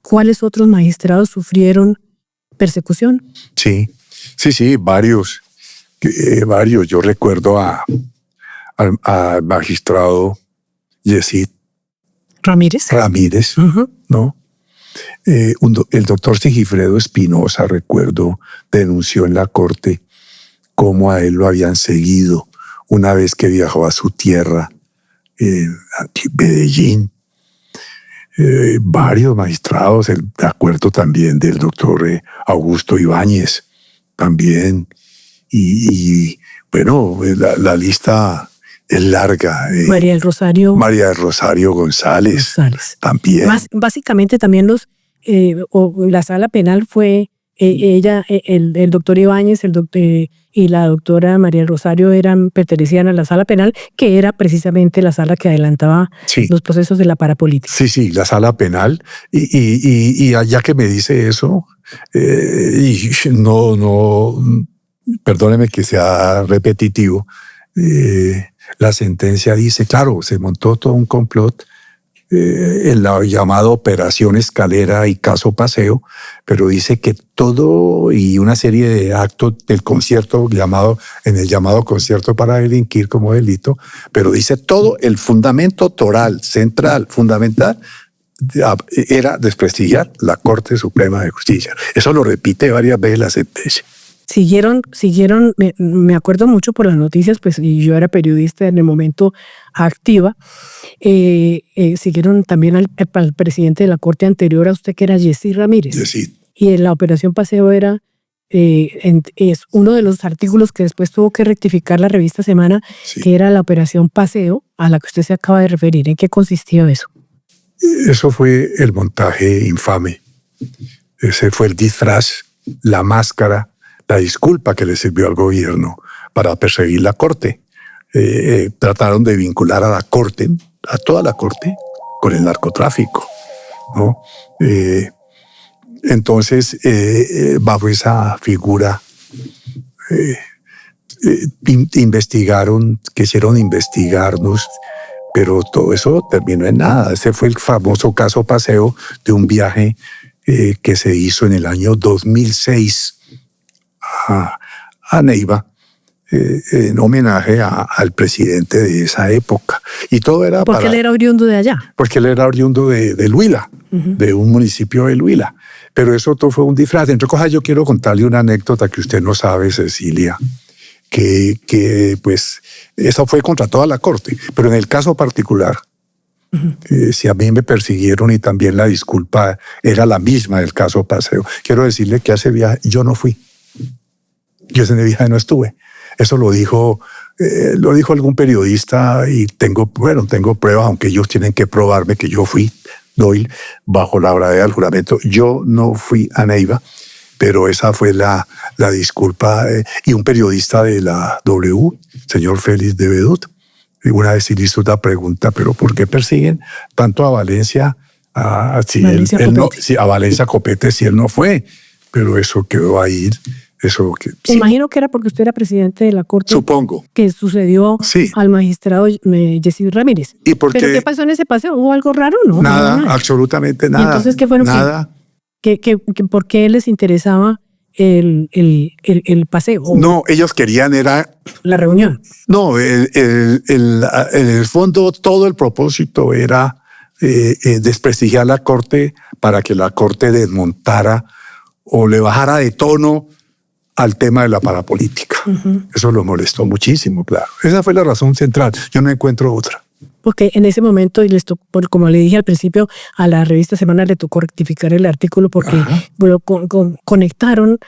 cuáles otros magistrados sufrieron persecución? Sí, varios. Yo recuerdo al magistrado Yesid Ramírez, ¿no? El doctor Sigifredo Espinosa, recuerdo, denunció en la Corte cómo a él lo habían seguido una vez que viajó a su tierra, Medellín. Varios magistrados, me acuerdo también del doctor Augusto Ibáñez, también. Y bueno, la lista es larga. María del Rosario González. También. Básicamente también la sala penal fue el doctor Ibáñez, y la doctora María del Rosario pertenecían a la sala penal, que era precisamente la sala que adelantaba los procesos de la parapolítica. Sí, la sala penal. Y ya que me dice eso, perdóneme que sea repetitivo, la sentencia dice, claro, se montó todo un complot en la llamada Operación Escalera y Caso Paseo, pero dice que todo y una serie de actos del concierto en el llamado concierto para delinquir como delito, pero dice todo el fundamento toral, central, fundamental, era desprestigiar la Corte Suprema de Justicia. Eso lo repite varias veces la sentencia. Siguieron, me acuerdo mucho por las noticias, pues, y yo era periodista en el momento activa, siguieron también al presidente de la Corte anterior a usted, que era Yesid Ramírez. Yesid. Y en la Operación Paseo es uno de los artículos que después tuvo que rectificar la revista Semana, que era la Operación Paseo, a la que usted se acaba de referir. ¿En qué consistía eso? Eso fue el montaje infame. Ese fue el disfraz la máscara, la disculpa que le sirvió al gobierno para perseguir la corte. Trataron de vincular a la corte, a toda la corte, con el narcotráfico, ¿no? Entonces, bajo esa figura, quisieron investigarnos, pero todo eso terminó en nada. Ese fue el famoso caso Paseo de un viaje que se hizo en el año 2006 a Neiva, en homenaje al presidente de esa época. Y todo era porque él era oriundo de allá. Porque él era oriundo de Huila, de un municipio de Huila. Pero eso todo fue un disfraz. Entre cosas, yo quiero contarle una anécdota que usted no sabe, Cecilia, que pues eso fue contra toda la corte. Pero en el caso particular, si a mí me persiguieron y también la disculpa era la misma del caso Paseo, quiero decirle que a ese viaje yo no fui. Yo en ese viaje no estuve. Eso lo dijo algún periodista y tengo pruebas, aunque ellos tienen que probarme que yo fui, doy bajo la verdad del juramento. Yo no fui a Neiva, pero esa fue la disculpa. Y un periodista de la W, señor Félix de Bedut, una vez hizo una pregunta, pero ¿por qué persiguen tanto a Valencia? A Valencia Copete si él no fue, pero eso quedó ahí. Me imagino que era porque usted era presidente de la corte. Supongo. Que sucedió al magistrado Jessy Ramírez. ¿Pero qué pasó en ese paseo? ¿Hubo algo raro? No. Nada, absolutamente nada. ¿Y entonces qué fueron? Nada. ¿Por qué les interesaba el paseo? No, ellos querían era... La reunión. No, en el fondo todo el propósito era desprestigiar la corte para que la corte desmontara o le bajara de tono al tema de la parapolítica. Eso lo molestó muchísimo, claro. Esa fue la razón central. Yo no encuentro otra. Porque en ese momento, y les tocó, como le dije al principio, a la revista Semana le tocó rectificar el artículo porque conectaron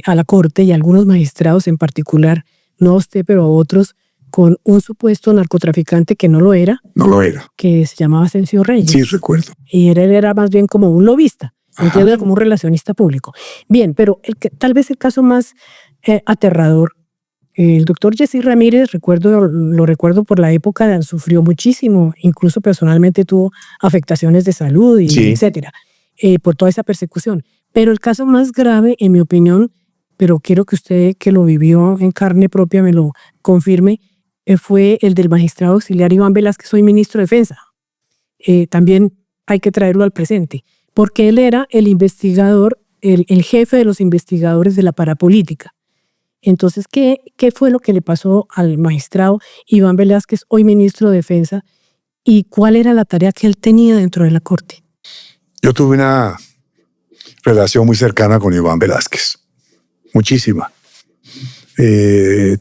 a la corte y a algunos magistrados en particular, no a usted, pero a otros, con un supuesto narcotraficante que no lo era. No lo era. Que se llamaba Asensio Reyes. Sí, recuerdo. Y él era más bien como un lobista. Entiendo, como un relacionista público. Bien, pero tal vez el caso más aterrador, el doctor Jessy Ramírez, lo recuerdo por la época, sufrió muchísimo, incluso personalmente tuvo afectaciones de salud, etcétera, por toda esa persecución. Pero el caso más grave, en mi opinión, pero quiero que usted, que lo vivió en carne propia, me lo confirme, fue el del magistrado auxiliar Iván Velázquez, hoy ministro de Defensa. También hay que traerlo al presente, porque él era el investigador, el jefe de los investigadores de la parapolítica. Entonces, ¿qué fue lo que le pasó al magistrado Iván Velázquez, hoy ministro de Defensa, y cuál era la tarea que él tenía dentro de la corte? Yo tuve una relación muy cercana con Iván Velázquez, muchísima.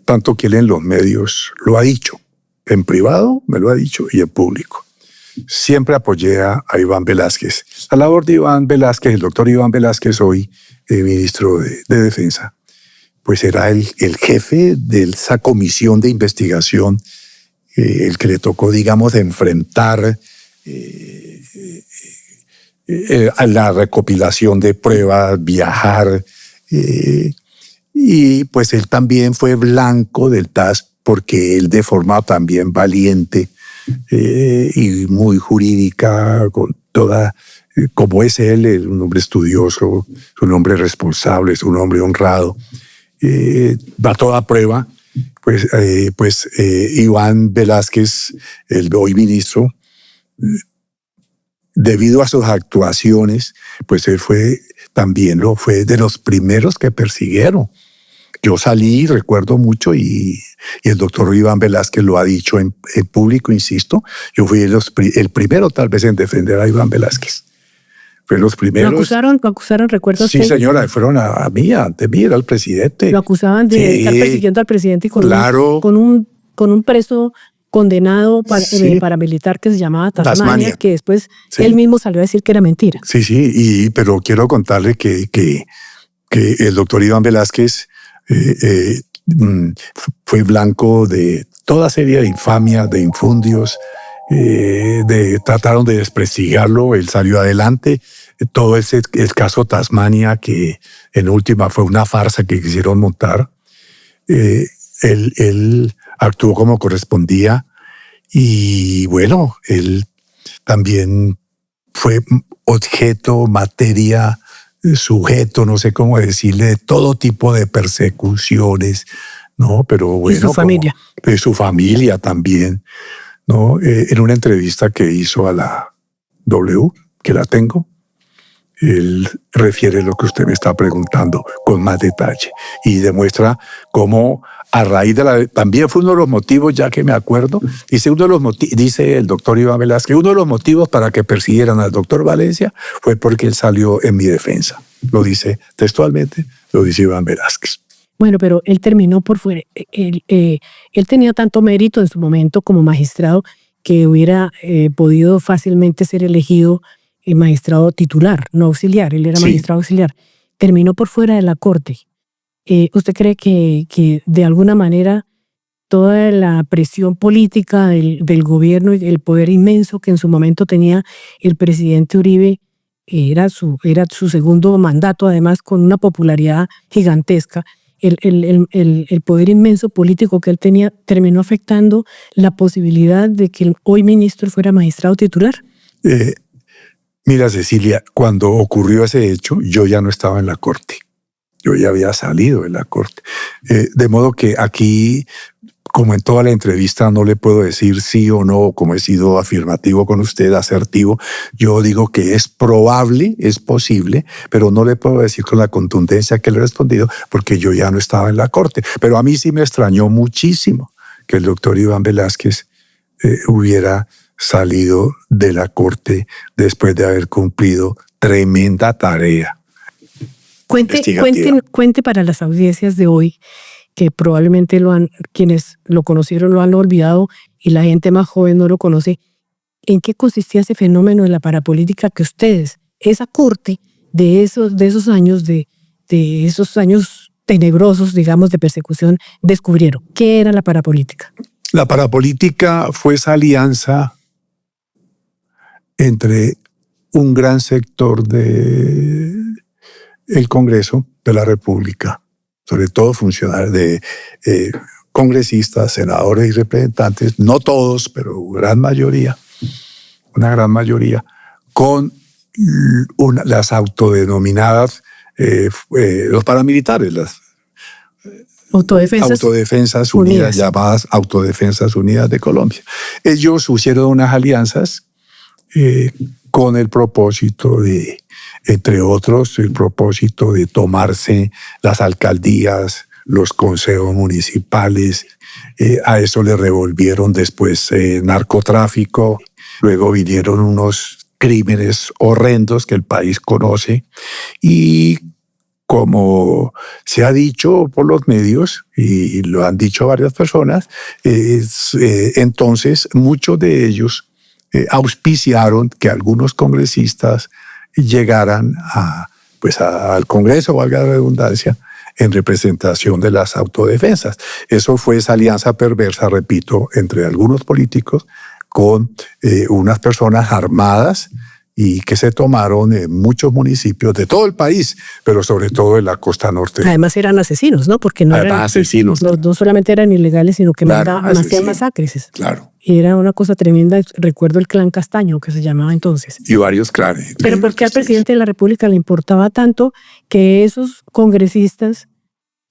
Tanto que él en los medios lo ha dicho, en privado me lo ha dicho y en público. Siempre apoyé a Iván Velázquez. La labor de Iván Velázquez, el doctor Iván Velázquez, hoy ministro de Defensa, pues era el jefe de esa comisión de investigación, el que le tocó, digamos, enfrentar a la recopilación de pruebas, viajar, y pues él también fue blanco del TAS porque él de forma también valiente y muy jurídica, con toda, como es él, un hombre estudioso, un hombre responsable, es un hombre honrado, va a toda prueba, pues Iván Velázquez, el hoy ministro, debido a sus actuaciones, pues él fue de los primeros que persiguieron. Yo salí, recuerdo mucho, y el doctor Iván Velázquez lo ha dicho en público, insisto, yo fui el primero tal vez en defender a Iván Velázquez. Fue los primeros. ¿Lo acusaron, recuerdas? Sí, señora, fueron ante mí, era el presidente. Lo acusaban de estar persiguiendo al presidente y con un preso condenado paramilitar que se llamaba Tasmania, que después él mismo salió a decir que era mentira. Sí, pero quiero contarle que el doctor Iván Velázquez fue blanco de toda serie de infamias, de infundios, trataron de desprestigiarlo, él salió adelante, todo el caso Tasmania, que en última fue una farsa que quisieron montar. Él actuó como correspondía y bueno, él también fue objeto, materia, sujeto, no sé cómo decirle, de todo tipo de persecuciones, ¿no? Pero bueno, y su familia. De su familia también, ¿no? En una entrevista que hizo a la W, que la tengo, él refiere lo que usted me está preguntando con más detalle y demuestra cómo a raíz de también fue uno de los motivos, ya que me acuerdo, dice el doctor Iván Velázquez, uno de los motivos para que persiguieran al doctor Valencia fue porque él salió en mi defensa. Lo dice textualmente, lo dice Iván Velázquez. Bueno, pero él terminó por fuera. Él tenía tanto mérito en su momento como magistrado que hubiera podido fácilmente ser elegido magistrado titular, no auxiliar. Él era magistrado auxiliar. Terminó por fuera de la corte. ¿Usted cree que de alguna manera toda la presión política del gobierno y el poder inmenso que en su momento tenía el presidente Uribe, era su segundo mandato, además con una popularidad gigantesca, el poder inmenso político que él tenía terminó afectando la posibilidad de que el hoy ministro fuera magistrado titular? Mira, Cecilia, cuando ocurrió ese hecho, yo ya no estaba en la corte. Yo ya había salido de la corte. De modo que aquí, como en toda la entrevista, no le puedo decir sí o no, como he sido afirmativo con usted, asertivo. Yo digo que es probable, es posible, pero no le puedo decir con la contundencia que le he respondido porque yo ya no estaba en la corte. Pero a mí sí me extrañó muchísimo que el doctor Iván Velázquez hubiera salido de la corte después de haber cumplido tremenda tarea. Cuente para las audiencias de hoy, que probablemente quienes lo conocieron lo han olvidado y la gente más joven no lo conoce, ¿en qué consistía ese fenómeno de la parapolítica que ustedes, esa corte de esos años, de esos años tenebrosos, digamos, de persecución, descubrieron? ¿Qué era la parapolítica? La parapolítica fue esa alianza entre un gran sector del Congreso de la República, sobre todo funcionarios de congresistas, senadores y representantes, no todos, pero una gran mayoría, con las autodenominadas, los paramilitares, las Autodefensas Unidas, llamadas Autodefensas Unidas de Colombia. Ellos hicieron unas alianzas con el propósito de, entre otros, el propósito de tomarse las alcaldías, los consejos municipales. A eso le revolvieron después narcotráfico. Luego vinieron unos crímenes horrendos que el país conoce. Y como se ha dicho por los medios, y lo han dicho varias personas, entonces muchos de ellos auspiciaron que algunos congresistas llegaran al Congreso, valga la redundancia, en representación de las autodefensas. Eso fue esa alianza perversa, repito, entre algunos políticos con unas personas armadas y que se tomaron en muchos municipios de todo el país, pero sobre todo en la costa norte. Además eran asesinos, ¿no? Porque no eran asesinos. No solamente eran ilegales, sino que hacían masacres. Claro. Y era una cosa tremenda. Recuerdo el Clan Castaño, que se llamaba entonces. Y varios clanes. Pero ¿por qué al presidente de la República le importaba tanto que esos congresistas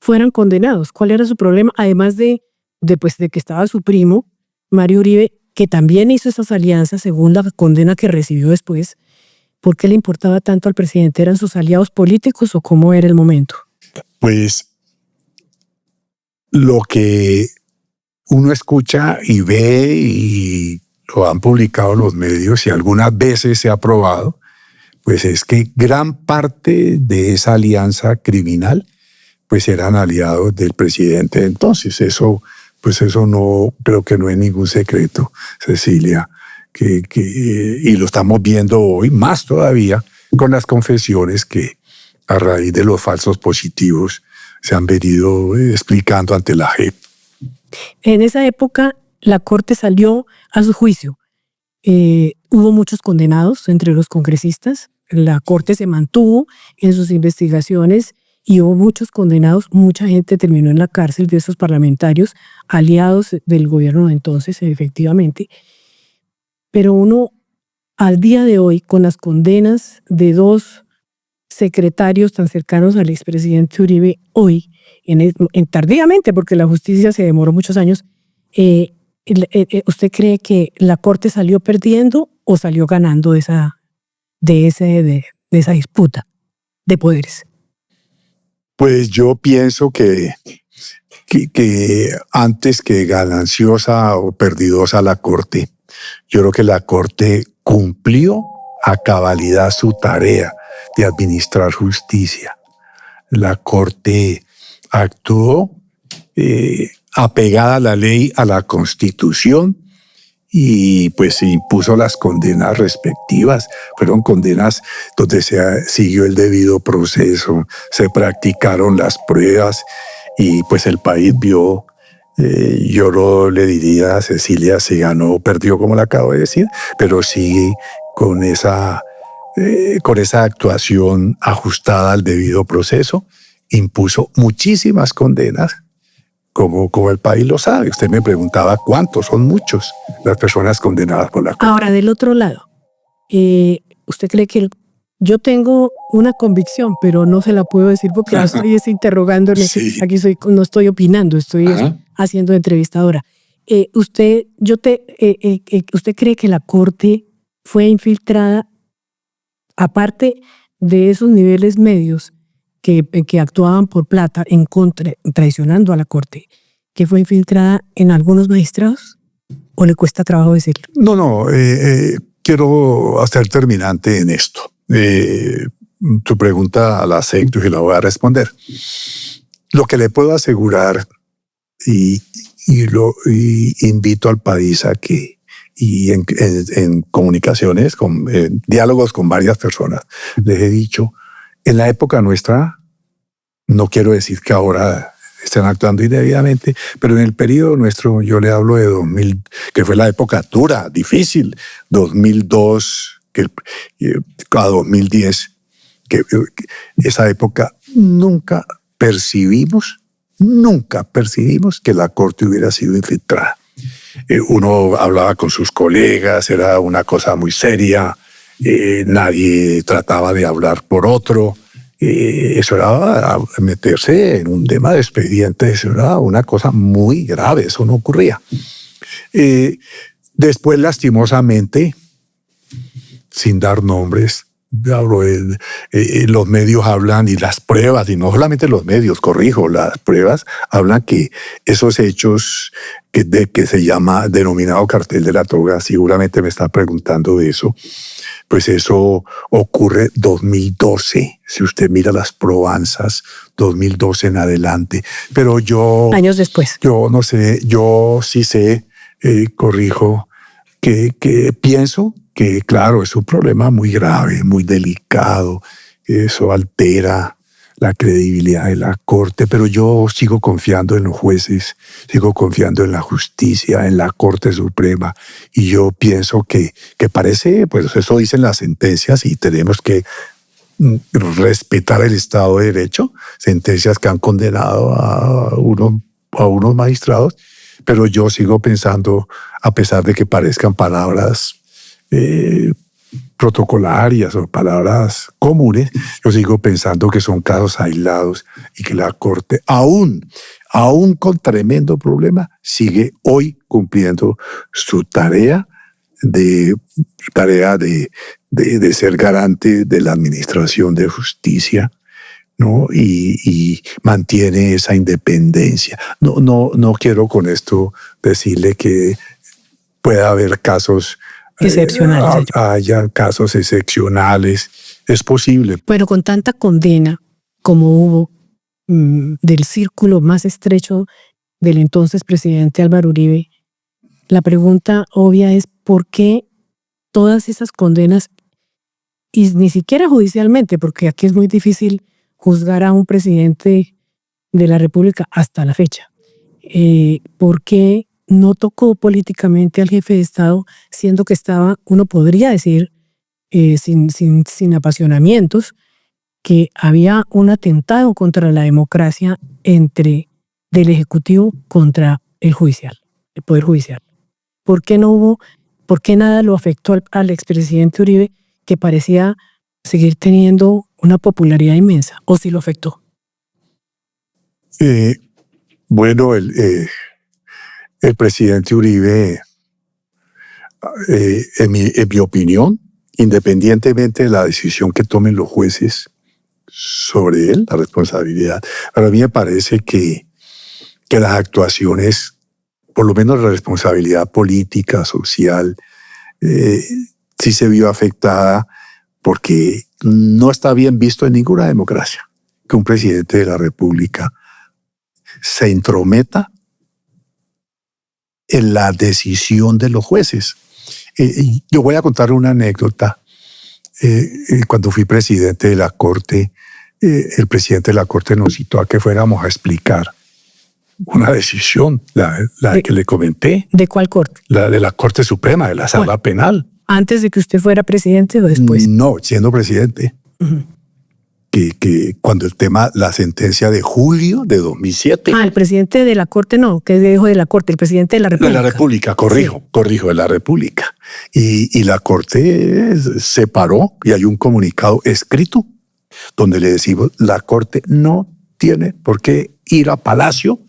fueran condenados? ¿Cuál era su problema? Además de que estaba su primo, Mario Uribe, que también hizo esas alianzas según la condena que recibió después. ¿Por qué le importaba tanto al presidente? ¿Eran sus aliados políticos o cómo era el momento? Pues lo que uno escucha y ve y lo han publicado los medios y algunas veces se ha probado, pues es que gran parte de esa alianza criminal pues eran aliados del presidente. Entonces eso no, creo que no es ningún secreto, Cecilia, y lo estamos viendo hoy más todavía con las confesiones que a raíz de los falsos positivos se han venido explicando ante la JEP. En esa época la Corte salió a su juicio. Hubo muchos condenados entre los congresistas. la Corte se mantuvo en sus investigaciones y hubo muchos condenados, mucha gente terminó en la cárcel de esos parlamentarios, aliados del gobierno de entonces, efectivamente. Pero uno, al día de hoy, con las condenas de 2 secretarios tan cercanos al expresidente Uribe, hoy, tardíamente, porque la justicia se demoró muchos años, ¿usted cree que la Corte salió perdiendo o salió ganando de esa disputa de poderes? Pues yo pienso que antes que gananciosa o perdidosa la Corte, yo creo que la Corte cumplió a cabalidad su tarea de administrar justicia. La Corte actuó apegada a la ley, a la Constitución, y pues impuso las condenas respectivas. Fueron condenas donde se siguió el debido proceso, se practicaron las pruebas y pues el país vio, yo no le diría a Cecilia si ganó o perdió como le acabo de decir, pero sí con esa actuación ajustada al debido proceso, impuso muchísimas condenas. Como el país lo sabe. Usted me preguntaba cuántos, son muchos las personas condenadas por la Corte. Ahora, del otro lado, ¿usted cree que yo tengo una convicción, pero no se la puedo decir porque la estoy interrogándole? Sí. Aquí no estoy opinando, estoy haciendo entrevistadora. ¿Usted cree que la Corte fue infiltrada, aparte de esos niveles medios que actuaban por plata en contra, traicionando a la Corte, que fue infiltrada en algunos magistrados? ¿O le cuesta trabajo decirlo? No, quiero hacer terminante en esto. Tu pregunta la acepto y la voy a responder. Lo que le puedo asegurar y invito al país a que, y en comunicaciones, en diálogos con varias personas, les he dicho, en la época nuestra, no quiero decir que ahora estén actuando indebidamente, pero en el periodo nuestro, yo le hablo de 2000, que fue la época dura, difícil, 2002 a 2010, que esa época nunca percibimos que la Corte hubiera sido infiltrada. Uno hablaba con sus colegas, era una cosa muy seria, nadie trataba de hablar por otro. Eso era meterse en un tema de expedientes, eso era una cosa muy grave, eso no ocurría. Después, lastimosamente, sin dar nombres, los medios hablan y las pruebas, y no solamente los medios, corrijo, las pruebas hablan que esos hechos que se llama denominado cartel de la toga, seguramente me está preguntando de eso, pues eso ocurre 2012, si usted mira las probanzas, 2012 en adelante. Pero yo... Años después. Yo no sé, yo sí sé, corrijo, que pienso que, claro, es un problema muy grave, muy delicado, eso altera la credibilidad de la Corte, pero yo sigo confiando en los jueces, sigo confiando en la justicia, en la Corte Suprema, y yo pienso que parece, pues eso dicen las sentencias y tenemos que respetar el Estado de Derecho, sentencias que han condenado a unos magistrados, pero yo sigo pensando, a pesar de que parezcan palabras protocolarias o palabras comunes, yo sigo pensando que son casos aislados y que la Corte, aún con tremendo problema, sigue hoy cumpliendo su tarea de ser garante de la administración de justicia, ¿no? Y mantiene esa independencia. No quiero con esto decirle que pueda haber casos excepcionales. Haya casos excepcionales, es posible. Pero con tanta condena como hubo del círculo más estrecho del entonces presidente Álvaro Uribe, la pregunta obvia es ¿por qué todas esas condenas, y ni siquiera judicialmente, porque aquí es muy difícil juzgar a un presidente de la República hasta la fecha, ¿por qué no tocó políticamente al jefe de Estado, siendo que estaba, uno podría decir, sin apasionamientos, que había un atentado contra la democracia del Ejecutivo contra el judicial, el Poder Judicial. ¿Por qué nada lo afectó al expresidente Uribe, que parecía seguir teniendo una popularidad inmensa? ¿O sí lo afectó? Bueno, el presidente Uribe, en mi opinión, independientemente de la decisión que tomen los jueces sobre él, la responsabilidad, para mí me parece que las actuaciones, por lo menos la responsabilidad política, social, sí se vio afectada, porque no está bien visto en ninguna democracia que un presidente de la República se entrometa en la decisión de los jueces. Yo voy a contar una anécdota. Cuando fui presidente de la Corte, el presidente de la Corte nos citó a que fuéramos a explicar una decisión, la que le comenté. ¿De cuál corte? La de la Corte Suprema, de la Sala Penal. ¿Antes de que usted fuera presidente o después? No, siendo presidente. Uh-huh. Que cuando la sentencia de julio de 2007. El presidente de la Corte no, que dijo de la Corte, el presidente de la República. De la República, corrijo, de la República. Y la Corte se paró y hay un comunicado escrito donde le decimos, la Corte no tiene por qué ir a Palacio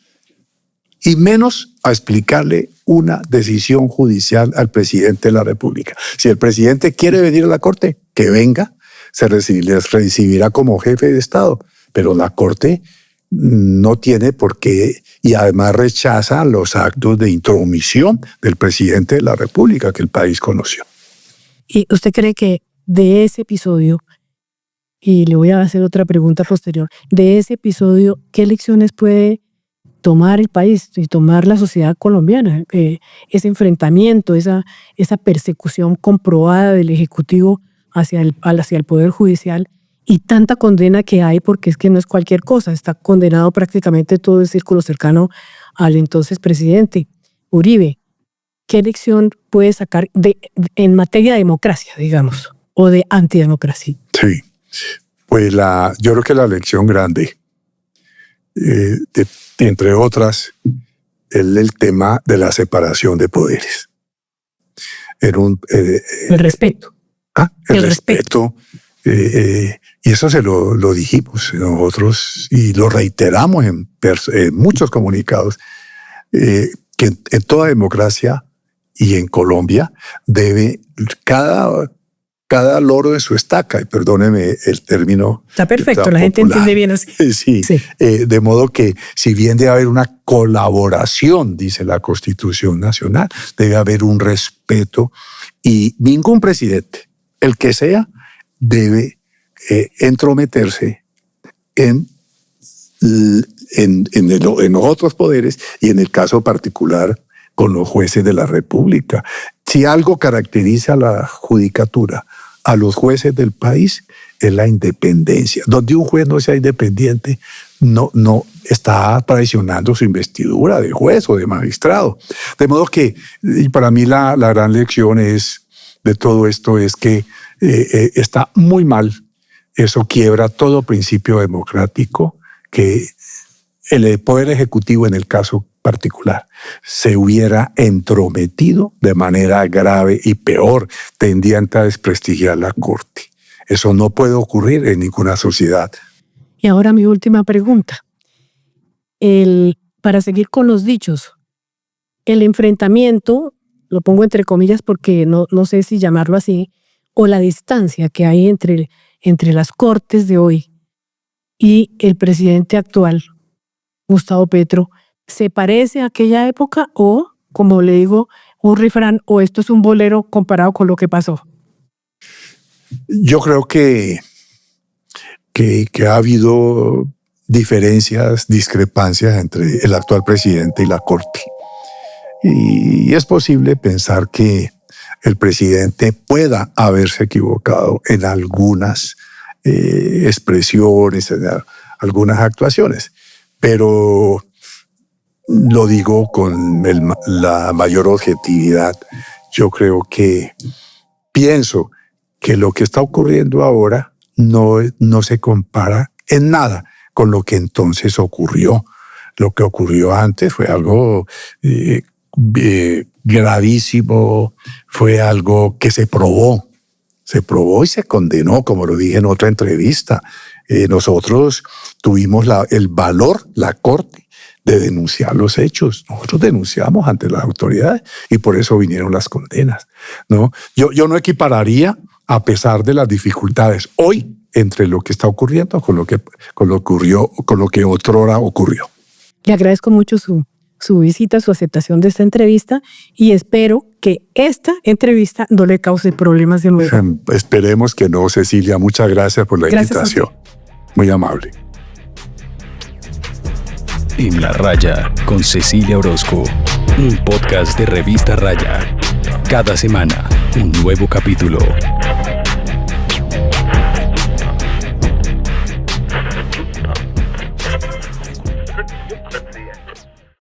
y menos a explicarle una decisión judicial al presidente de la República. Si el presidente quiere venir a la Corte, que venga, se recibirá como jefe de Estado, pero la Corte no tiene por qué, y además rechaza los actos de intromisión del presidente de la República que el país conoció. ¿Y usted cree que de ese episodio, y le voy a hacer otra pregunta posterior, de ese episodio, qué lecciones puede tomar el país y tomar la sociedad colombiana? Ese enfrentamiento, esa persecución comprobada del Ejecutivo hacia el Poder Judicial, y tanta condena que hay, porque es que no es cualquier cosa, está condenado prácticamente todo el círculo cercano al entonces presidente Uribe. ¿Qué lección puede sacar en materia de democracia, digamos, o de antidemocracia? Sí, pues yo creo que la lección grande, entre otras, es el tema de la separación de poderes. El respeto. El respeto. Y eso se lo dijimos nosotros y lo reiteramos en muchos comunicados, que en toda democracia y en Colombia debe cada loro de su estaca, y perdóneme el término. Está perfecto, la gente entiende bien así. Sí. De modo que si bien debe haber una colaboración, dice la Constitución Nacional, debe haber un respeto, y ningún presidente, el que sea, debe entrometerse en los otros poderes, y en el caso particular con los jueces de la República. Si algo caracteriza a la judicatura, a los jueces del país, es la independencia. Donde un juez no sea independiente, no está traicionando su investidura de juez o de magistrado. De modo que, y para mí la gran lección de todo esto es que está muy mal. Eso quiebra todo principio democrático, que el Poder Ejecutivo, en el caso particular, se hubiera entrometido de manera grave y peor, tendiente a desprestigiar la Corte. Eso no puede ocurrir en ninguna sociedad. Y ahora mi última pregunta. Para seguir con los dichos, el enfrentamiento, lo pongo entre comillas porque no sé si llamarlo así, o la distancia que hay entre las cortes de hoy y el presidente actual, Gustavo Petro, ¿se parece a aquella época o, como le digo, un refrán, o esto es un bolero comparado con lo que pasó? Yo creo que ha habido diferencias, discrepancias entre el actual presidente y la Corte. Y es posible pensar que el presidente pueda haberse equivocado en algunas expresiones, en algunas actuaciones, pero lo digo con la mayor objetividad. Yo pienso que lo que está ocurriendo ahora no se compara en nada con lo que entonces ocurrió. Lo que ocurrió antes fue algo gravísimo, fue algo que se probó y se condenó, como lo dije en otra entrevista. Nosotros tuvimos el valor, la Corte, de denunciar los hechos. Nosotros denunciamos ante las autoridades y por eso vinieron las condenas, ¿no? Yo no equipararía, a pesar de las dificultades hoy, entre lo que está ocurriendo con lo que otrora ocurrió. Le agradezco mucho su visita, su aceptación de esta entrevista y espero que esta entrevista no le cause problemas de nuevo. Esperemos que no, Cecilia. Muchas gracias por la invitación. Muy amable. En la Raya con Cecilia Orozco, un podcast de Revista Raya. Cada semana, un nuevo capítulo.